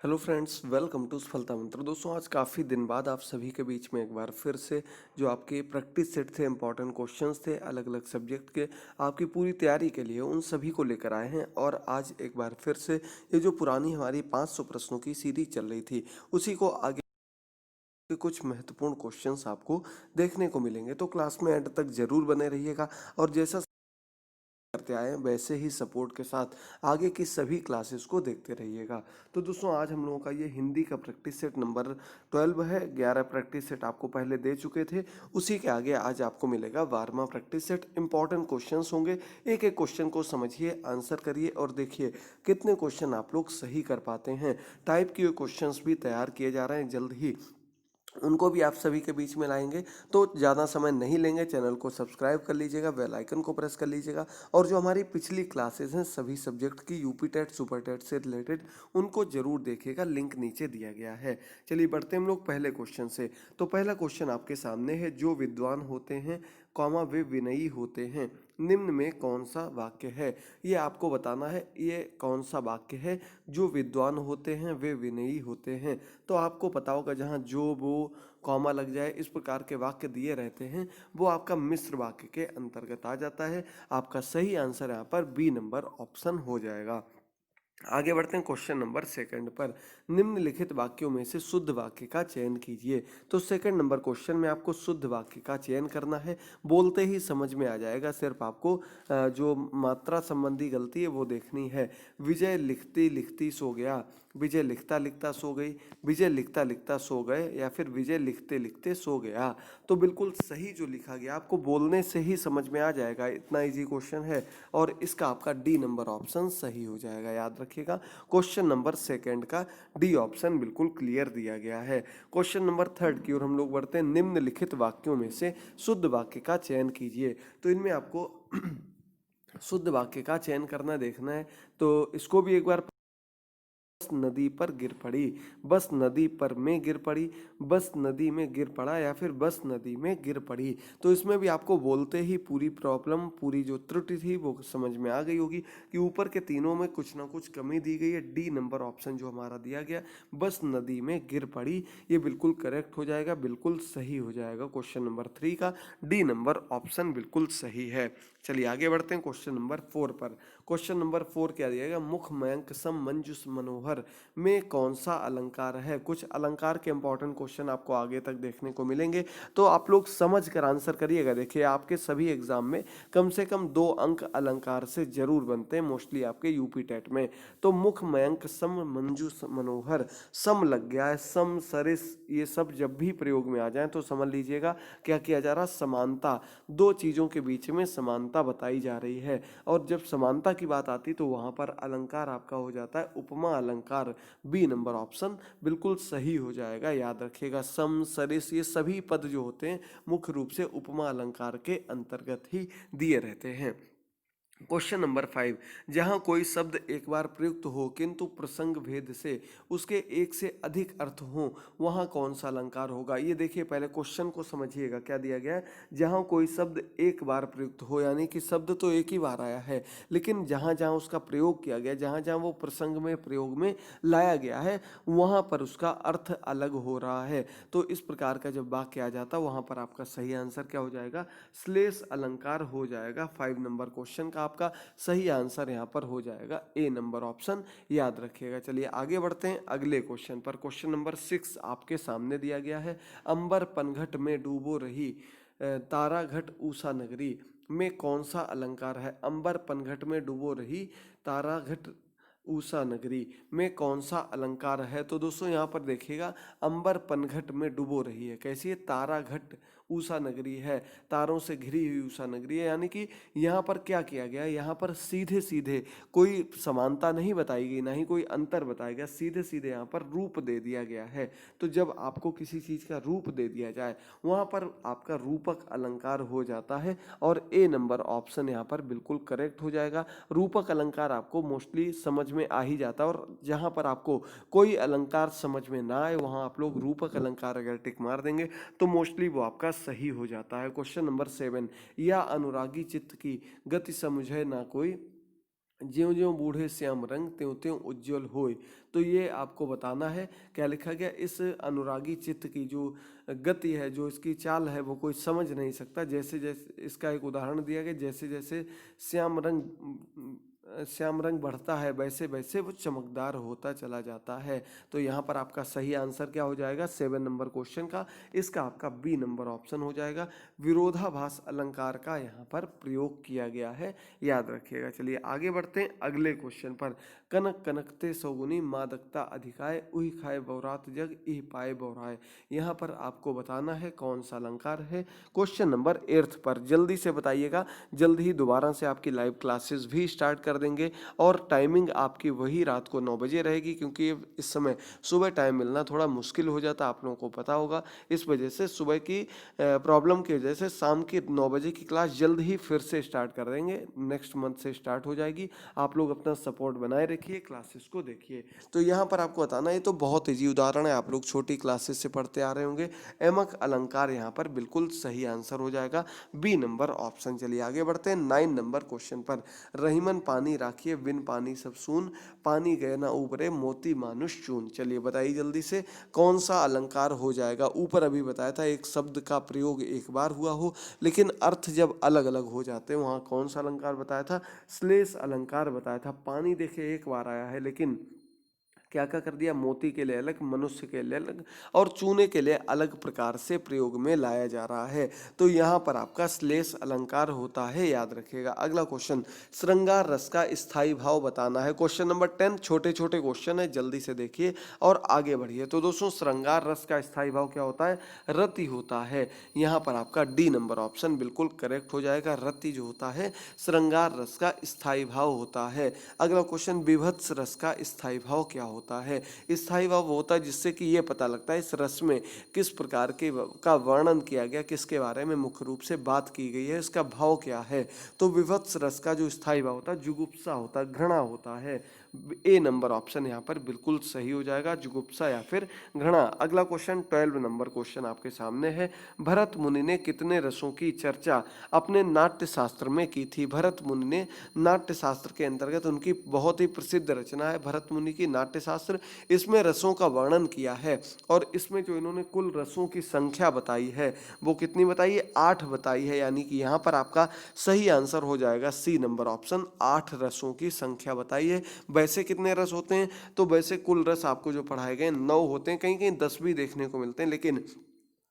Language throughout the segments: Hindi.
हेलो फ्रेंड्स, वेलकम टू सफलता मंत्र। दोस्तों, आज काफ़ी दिन बाद आप सभी के बीच में एक बार फिर से जो आपके प्रैक्टिस सेट थे, इंपॉर्टेंट क्वेश्चंस थे अलग अलग सब्जेक्ट के, आपकी पूरी तैयारी के लिए उन सभी को लेकर आए हैं। और आज एक बार फिर से ये जो पुरानी हमारी 500 प्रश्नों की सीरीज चल रही थी, उसी को आगे के कुछ महत्वपूर्ण क्वेश्चंस आपको देखने को मिलेंगे। तो क्लास में एंड तक जरूर बने रहिएगा और जैसा करते आए हैं वैसे ही सपोर्ट के साथ आगे की सभी क्लासेस को देखते रहिएगा। तो दोस्तों, आज हम लोगों का ये हिंदी का प्रैक्टिस सेट नंबर 12 है। 11 प्रैक्टिस सेट आपको पहले दे चुके थे, उसी के आगे आज आपको मिलेगा 12वां प्रैक्टिस सेट। इंपॉर्टेंट क्वेश्चंस होंगे, एक एक क्वेश्चन को समझिए, आंसर करिए और देखिए कितने क्वेश्चन आप लोग सही कर पाते हैं। टाइप किए क्वेश्चंस भी तैयार किए जा रहे हैं, जल्द ही उनको भी आप सभी के बीच में लाएंगे। तो ज़्यादा समय नहीं लेंगे, चैनल को सब्सक्राइब कर लीजिएगा, बेल आइकन को प्रेस कर लीजिएगा और जो हमारी पिछली क्लासेस हैं सभी सब्जेक्ट की, यूपी टेट सुपर टेट से रिलेटेड, उनको जरूर देखिएगा, लिंक नीचे दिया गया है। चलिए बढ़ते हम लोग पहले क्वेश्चन से। तो पहला क्वेश्चन आपके सामने है, जो विद्वान होते हैं कॉमा वे विनयी होते हैं, निम्न में कौन सा वाक्य है। ये आपको बताना है ये कौन सा वाक्य है। जो विद्वान होते हैं वे विनयी होते हैं, तो आपको पता होगा जहाँ जो वो कॉमा लग जाए इस प्रकार के वाक्य दिए रहते हैं, वो आपका मिश्र वाक्य के अंतर्गत आ जाता है। आपका सही आंसर यहाँ पर बी नंबर ऑप्शन हो जाएगा। आगे बढ़ते हैं क्वेश्चन नंबर सेकंड पर। निम्नलिखित वाक्यों में से शुद्ध वाक्य का चयन कीजिए। तो सेकंड नंबर क्वेश्चन में आपको शुद्ध वाक्य का चयन करना है। बोलते ही समझ में आ जाएगा, सिर्फ आपको जो मात्रा संबंधी गलती है वो देखनी है। विजय लिखती लिखती सो गया, विजय लिखता लिखता सो गई, विजय लिखता लिखता सो गए, या फिर विजय लिखते लिखते सो गया। तो बिल्कुल सही जो लिखा गया आपको बोलने से ही समझ में आ जाएगा, इतना इजी क्वेश्चन है और इसका आपका डी नंबर ऑप्शन सही हो जाएगा। याद रखिएगा, क्वेश्चन नंबर सेकंड का डी ऑप्शन बिल्कुल क्लियर दिया गया है। क्वेश्चन नंबर थर्ड की ओर हम लोग बढ़ते हैं। निम्नलिखित वाक्यों में से शुद्ध वाक्य का चयन कीजिए। तो इनमें आपको शुद्ध वाक्य का चयन करना देखना है। तो इसको भी एक बार, बस नदी पर गिर पड़ी, बस नदी पर में गिर पड़ी, बस नदी में गिर पड़ा, या फिर बस नदी में गिर पड़ी। तो इसमें भी आपको बोलते ही पूरी प्रॉब्लम, पूरी जो त्रुटि थी वो समझ में आ गई होगी कि ऊपर के तीनों में कुछ ना कुछ कमी दी गई है। डी नंबर ऑप्शन जो हमारा दिया गया, बस नदी में गिर पड़ी, ये बिल्कुल करेक्ट हो जाएगा, बिल्कुल सही हो जाएगा। क्वेश्चन नंबर 3 का डी नंबर ऑप्शन बिल्कुल सही है। चलिए आगे बढ़ते हैं क्वेश्चन नंबर 4 पर। क्वेश्चन नंबर 4 क्या दिया गया, मुख मयंक सम मंजुष मनोहर में कौन सा अलंकार है। कुछ अलंकार के इंपॉर्टेंट क्वेश्चन आपको आगे तक देखने को मिलेंगे, तो आप लोग समझ कर आंसर करिएगा। देखिए आपके सभी एग्जाम में कम से कम 2 अंक अलंकार से जरूर बनते हैं, मोस्टली आपके यूपी टेट में। तो मुख मयंक सम मंजुष मनोहर, सम लग गया है, सम सरिस, ये सब जब भी प्रयोग में आ जाए तो समझ लीजिएगा क्या किया जा रहा, समानता, दो चीजों के बीच में समानता बताई जा रही है। और जब समानता की बात आती तो वहां पर अलंकार आपका हो जाता है उपमा अलंकार। बी नंबर ऑप्शन बिल्कुल सही हो जाएगा। याद रखिएगा, सम सरिस ये सभी पद जो होते हैं मुख्य रूप से उपमा अलंकार के अंतर्गत ही दिए रहते हैं। क्वेश्चन नंबर 5, जहां कोई शब्द एक बार प्रयुक्त हो किंतु प्रसंग भेद से उसके एक से अधिक अर्थ हो, वहां कौन सा अलंकार होगा। ये देखिए, पहले क्वेश्चन को समझिएगा, क्या दिया गया है, जहां कोई शब्द एक बार प्रयुक्त हो, यानी कि शब्द तो एक ही बार आया है, लेकिन जहां जहां उसका प्रयोग किया गया, जहां जहां वो प्रसंग में प्रयोग में लाया गया है, वहां पर उसका अर्थ अलग हो रहा है। तो इस प्रकार का जब वाक्य आ जाता वहां पर आपका सही आंसर क्या हो जाएगा, श्लेष अलंकार हो जाएगा। 5 नंबर क्वेश्चन का आपका सही आंसर यहाँ पर हो जाएगा ए नंबर ऑप्शन। याद रखिएगा। चलिए आगे बढ़ते हैं अगले क्वेश्चन पर। क्वेश्चन नंबर 6 आपके सामने दिया गया है। अंबर पनघट में डूबो रही तारा घट ऊषा नगरी में कौन सा अलंकार है। अंबर पनघट में डूबो रही तारा घट ऊषा नगरी में कौन सा अलंकार है। तो दोस्तों यहाँ पर देखिएगा, अंबर पनघट में डूबो रही है, कैसी है, तारा घट ऊषा नगरी है, तारों से घिरी हुई ऊषा नगरी है। यानी कि यहाँ पर क्या किया गया, यहाँ पर सीधे सीधे कोई समानता नहीं बताई गई, ना ही कोई अंतर बताया गया, सीधे सीधे यहाँ पर रूप दे दिया गया है। तो जब आपको किसी चीज का रूप दे दिया जाए वहां पर आपका रूपक अलंकार हो जाता है और ए नंबर ऑप्शन यहाँ पर बिल्कुल करेक्ट हो जाएगा। रूपक अलंकार आपको मोस्टली समझ में आ ही जाता है, और जहां पर आपको कोई अलंकार समझ में ना आए वहां आप लोग रूपक अलंकार अगर टिक मार देंगे तो मोस्टली वो आपका सही हो जाता है। क्वेश्चन नंबर 7, या अनुरागी चित्त की गति समझे ना कोई, ज्यों ज्यों बूढ़े श्याम रंग त्यों त्यों उज्जवल होए। तो ये आपको बताना है क्या लिखा गया। इस अनुरागी चित्त की जो गति है, जो इसकी चाल है, वो कोई समझ नहीं सकता। जैसे जैसे इसका एक उदाहरण दिया गया, जैसे जैसे श्याम रंग श्याम रंग बढ़ता है वैसे वैसे वो चमकदार होता चला जाता है। तो यहाँ पर आपका सही आंसर क्या हो जाएगा 7 नंबर क्वेश्चन का, इसका आपका बी नंबर ऑप्शन हो जाएगा। विरोधाभास अलंकार का यहाँ पर प्रयोग किया गया है, याद रखिएगा। चलिए आगे बढ़ते हैं अगले क्वेश्चन पर। कनक कनकते सौगुनी मादकता अधिकाय, उही खाए बहुरात जग इह पाए बहुराय। यहाँ पर आपको बताना है कौन सा अलंकार है। क्वेश्चन नंबर 8 पर जल्दी से बताइएगा। जल्द ही दोबारा से आपकी लाइव क्लासेस भी स्टार्ट कर देंगे और टाइमिंग आपकी वही रात को 9 बजे रहेगी, क्योंकि इस समय सुबह टाइम मिलना थोड़ा मुश्किल हो जाता है, आप लोगों को पता होगा। इस वजह से सुबह की प्रॉब्लम की वजह से शाम की 9 बजे की क्लास जल्द ही फिर से स्टार्ट कर देंगे, नेक्स्ट मंथ से स्टार्ट हो जाएगी। आप लोग अपना सपोर्ट बनाए रखिए, क्लासेस को देखिए। तो यहाँ पर आपको बताना, ये तो बहुत ईजी उदाहरण है, आप लोग छोटी क्लासेस से पढ़ते आ रहे होंगे। एमक अलंकार यहाँ पर बिल्कुल सही आंसर हो जाएगा, बी नंबर ऑप्शन। चलिए आगे बढ़ते हैं 9 नंबर क्वेश्चन पर। रहीमन पानी राखिए बिन पानी सब सून, पानी गए ना उबरे मोती मानुष चून। चलिए बताइए जल्दी से कौन सा अलंकार हो जाएगा। ऊपर अभी बताया था एक शब्द का प्रयोग एक बार हुआ हो, लेकिन अर्थ जब अलग अलग हो जाते हैं, वहाँ कौन सा अलंकार बताया था, श्लेष अलंकार बताया था। पानी देखे एक बार आया है, लेकिन क्या क्या कर दिया, मोती के लिए अलग, मनुष्य के लिए अलग और चूने के लिए अलग प्रकार से प्रयोग में लाया जा रहा है। तो यहाँ पर आपका श्लेष अलंकार होता है, याद रखिएगा। अगला क्वेश्चन, श्रृंगार रस का स्थायी भाव बताना है। क्वेश्चन नंबर 10, छोटे छोटे क्वेश्चन है, जल्दी से देखिए और आगे बढ़िए। तो दोस्तों श्रृंगार रस का स्थायी भाव क्या होता है, रति होता है। यहाँ पर आपका डी नंबर ऑप्शन बिल्कुल करेक्ट हो जाएगा। रति जो होता है श्रृंगार रस का स्थायी भाव होता है। अगला क्वेश्चन, विभत्स रस का स्थायी भाव क्या होता है। स्थायी भाव वो होता है जिससे कि ये पता लगता है इस रस में किस प्रकार के का वर्णन किया गया, किसके बारे में मुख्य रूप से बात की गई है, इसका भाव क्या है। तो विभत्स रस का जो स्थायी भाव होता है जुगुप्सा होता है, घृणा होता है। ए नंबर ऑप्शन यहाँ पर बिल्कुल सही हो जाएगा, जुगुप्सा या फिर घृणा। अगला क्वेश्चन 12 नंबर क्वेश्चन आपके सामने है। भरत मुनि ने कितने रसों की चर्चा अपने नाट्य शास्त्र में की थी। भरत मुनि ने नाट्य शास्त्र के अंतर्गत उनकी बहुत ही प्रसिद्ध रचना है भरत मुनि की नाट्य शास्त्र, इसमें रसों का वर्णन किया है। और इसमें जो इन्होंने कुल रसों की संख्या बताई है वो कितनी बताई है, 8 बताई है। यानी कि यहाँ पर आपका सही आंसर हो जाएगा सी नंबर ऑप्शन, 8 रसों की संख्या बताई है। वैसे कितने रस होते हैं, तो वैसे कुल रस आपको जो पढ़ाए गए 9 होते हैं, कहीं कहीं 10 भी देखने को मिलते हैं, लेकिन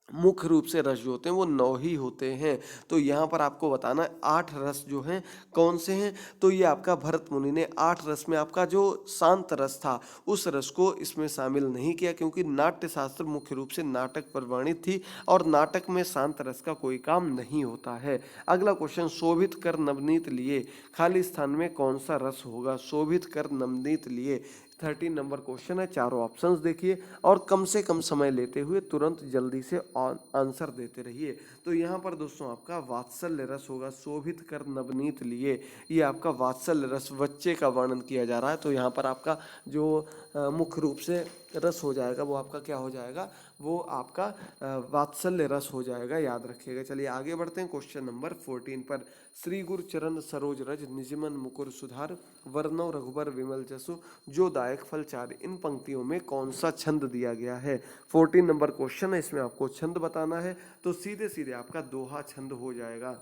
मुख्य रूप से रस जो होते हैं वो 9 ही होते हैं। तो यहाँ पर आपको बताना है 8 रस जो हैं कौन से हैं। तो ये आपका भरत मुनि ने 8 रस में आपका जो शांत रस था उस रस को इसमें शामिल नहीं किया, क्योंकि नाट्य शास्त्र मुख्य रूप से नाटक पर वर्णित थी और नाटक में शांत रस का कोई काम नहीं होता है। अगला क्वेश्चन, शोभित कर नवनीत लिए खाली स्थान में कौन सा रस होगा। शोभित कर नवनीत लिए 13 नंबर क्वेश्चन है, चारों ऑप्शंस देखिए और कम से कम समय लेते हुए तुरंत जल्दी से आंसर देते रहिए। तो यहाँ पर दोस्तों आपका वात्सल्य रस होगा, शोभित कर नवनीत लिए। ये आपका वात्सल्य रस, बच्चे का वर्णन किया जा रहा है। तो यहाँ पर आपका जो मुख्य रूप से रस हो जाएगा वो आपका क्या हो जाएगा, वो आपका वात्सल्य रस हो जाएगा, याद रखिएगा। चलिए आगे बढ़ते हैं क्वेश्चन नंबर 14 पर। श्री गुरु चरण सरोज रज निजमन मुकुर सुधार, वर्णव रघुबर विमल जसु जो दायक फल चार। इन पंक्तियों में कौन सा छंद दिया गया है। 14 नंबर क्वेश्चन है, इसमें आपको छंद बताना है। तो सीधे सीधे आपका दोहा छंद हो जाएगा।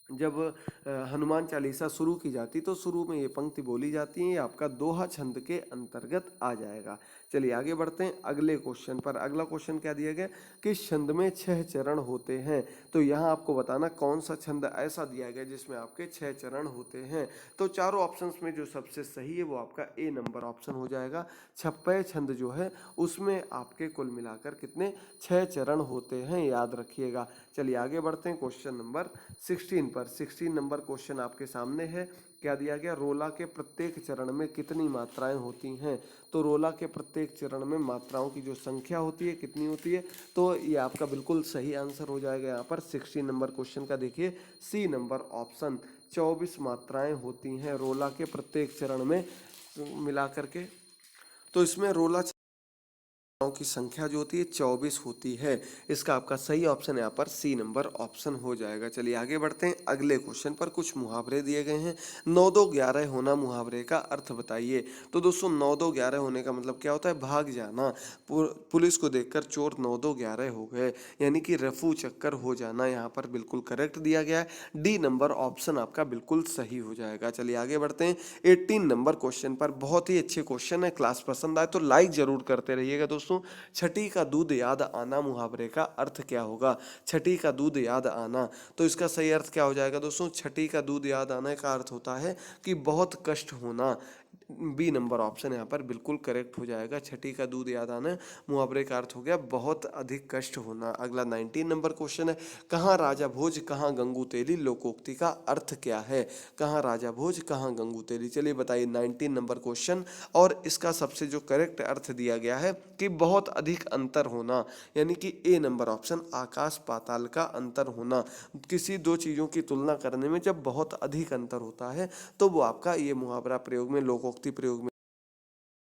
जब हनुमान चालीसा शुरू की जाती तो शुरू में ये पंक्ति बोली जाती है, ये आपका दोहा छंद के अंतर्गत आ जाएगा। चलिए आगे बढ़ते हैं अगले क्वेश्चन पर। अगला क्वेश्चन क्या दिया गया कि छंद में 6 चरण होते हैं। तो यहाँ आपको बताना कौन सा छंद ऐसा दिया गया जिसमें आपके 6 चरण होते हैं। तो चारों ऑप्शंस में जो सबसे सही है वो आपका ए नंबर ऑप्शन हो जाएगा। छप्पय छंद जो है उसमें आपके कुल मिलाकर कितने 6 चरण होते हैं, याद रखिएगा। चलिए आगे बढ़ते हैं क्वेश्चन नंबर 16 पर। 16 नंबर क्वेश्चन आपके सामने है। क्या दिया गया, रोला के प्रत्येक चरण में कितनी मात्राएं होती हैं। तो रोला के प्रत्येक चरण में मात्राओं की जो संख्या होती है कितनी होती है, तो ये आपका बिल्कुल सही आंसर हो जाएगा यहाँ पर 16 नंबर क्वेश्चन का। देखिए सी नंबर ऑप्शन, 24 मात्राएं होती हैं रोला के प्रत्येक चरण में मिला करके। तो इसमें रोला की संख्या जो होती है 24 होती है। इसका आपका सही ऑप्शन यहाँ पर सी नंबर ऑप्शन हो जाएगा। चलिए आगे बढ़ते हैं अगले क्वेश्चन पर। कुछ मुहावरे दिए गए हैं। 9 2 11 होना मुहावरे का अर्थ बताइए। तो दोस्तों 9 2 11 होने का मतलब क्या होता है? भाग जाना। पुलिस को देखकर चोर 9 2 11 हो गए, यानी कि रफू चक्कर हो जाना यहाँ पर बिल्कुल करेक्ट दिया गया है। डी नंबर ऑप्शन आपका बिल्कुल सही हो जाएगा। चलिए आगे बढ़ते हैं 18 नंबर क्वेश्चन पर। बहुत ही अच्छे क्वेश्चन है। क्लास पसंद आए तो लाइक जरूर करते रहिएगा दोस्तों। छठी का दूध याद आना मुहावरे का अर्थ क्या होगा? छठी का दूध याद आना, तो इसका सही अर्थ क्या हो जाएगा दोस्तों? छठी का दूध याद आने का अर्थ होता है कि बहुत कष्ट होना। बी नंबर ऑप्शन यहाँ पर बिल्कुल करेक्ट हो जाएगा। छठी का दूध याद आना मुहावरे का अर्थ हो गया बहुत अधिक कष्ट होना। अगला 19 नंबर क्वेश्चन है। कहाँ राजा भोज कहाँ गंगू तेली लोकोक्ति का अर्थ क्या है? कहाँ राजा भोज कहाँ गंगू तेली, चलिए बताइए 19 नंबर क्वेश्चन। और इसका सबसे जो करेक्ट अर्थ दिया गया है कि बहुत अधिक अंतर होना, यानी कि ए नंबर ऑप्शन आकाश पाताल का अंतर होना। किसी दो चीज़ों की तुलना करने में जब बहुत अधिक अंतर होता है तो वो आपका ये मुहावरा प्रयोग में लोकोक्ति प्रयोग में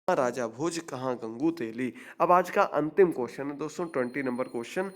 कहाँ राजा भोज कहाँ गंगू तेली। अब आज का अंतिम क्वेश्चन है दोस्तों 20 नंबर क्वेश्चन।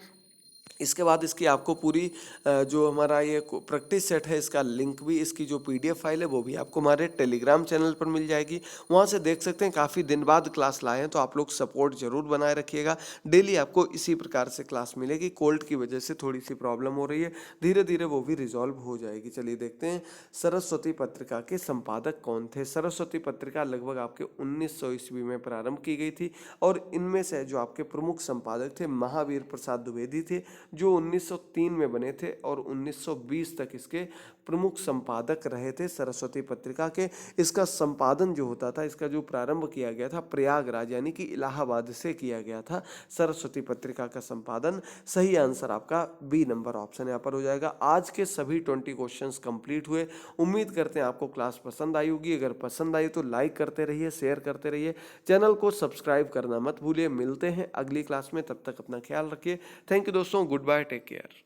इसके बाद इसकी आपको पूरी जो हमारा ये प्रैक्टिस सेट है इसका लिंक भी, इसकी जो पीडीएफ फाइल है वो भी आपको हमारे टेलीग्राम चैनल पर मिल जाएगी। वहाँ से देख सकते हैं। काफ़ी दिन बाद क्लास लाए हैं तो आप लोग सपोर्ट जरूर बनाए रखिएगा। डेली आपको इसी प्रकार से क्लास मिलेगी। कोल्ड की वजह से थोड़ी सी प्रॉब्लम हो रही है, धीरे धीरे वो भी रिजॉल्व हो जाएगी। चलिए देखते हैं सरस्वती पत्रिका के संपादक कौन थे। सरस्वती पत्रिका लगभग आपके 1900 ईस्वी में प्रारंभ की गई थी और इनमें से जो आपके प्रमुख संपादक थे महावीर प्रसाद द्विवेदी थे, जो 1903 में बने थे और 1920 तक इसके प्रमुख संपादक रहे थे सरस्वती पत्रिका के। इसका संपादन जो होता था, इसका जो प्रारंभ किया गया था प्रयागराज यानी कि इलाहाबाद से किया गया था सरस्वती पत्रिका का संपादन। सही आंसर आपका बी नंबर ऑप्शन यहाँ पर हो जाएगा। आज के सभी 20 क्वेश्चंस कंप्लीट हुए। उम्मीद करते हैं आपको क्लास पसंद आई होगी। अगर पसंद आई तो लाइक करते रहिए, शेयर करते रहिए, चैनल को सब्सक्राइब करना मत भूलिए। मिलते हैं अगली क्लास में, तब तक अपना ख्याल रखिए। थैंक यू दोस्तों, गुड बाय, टेक केयर।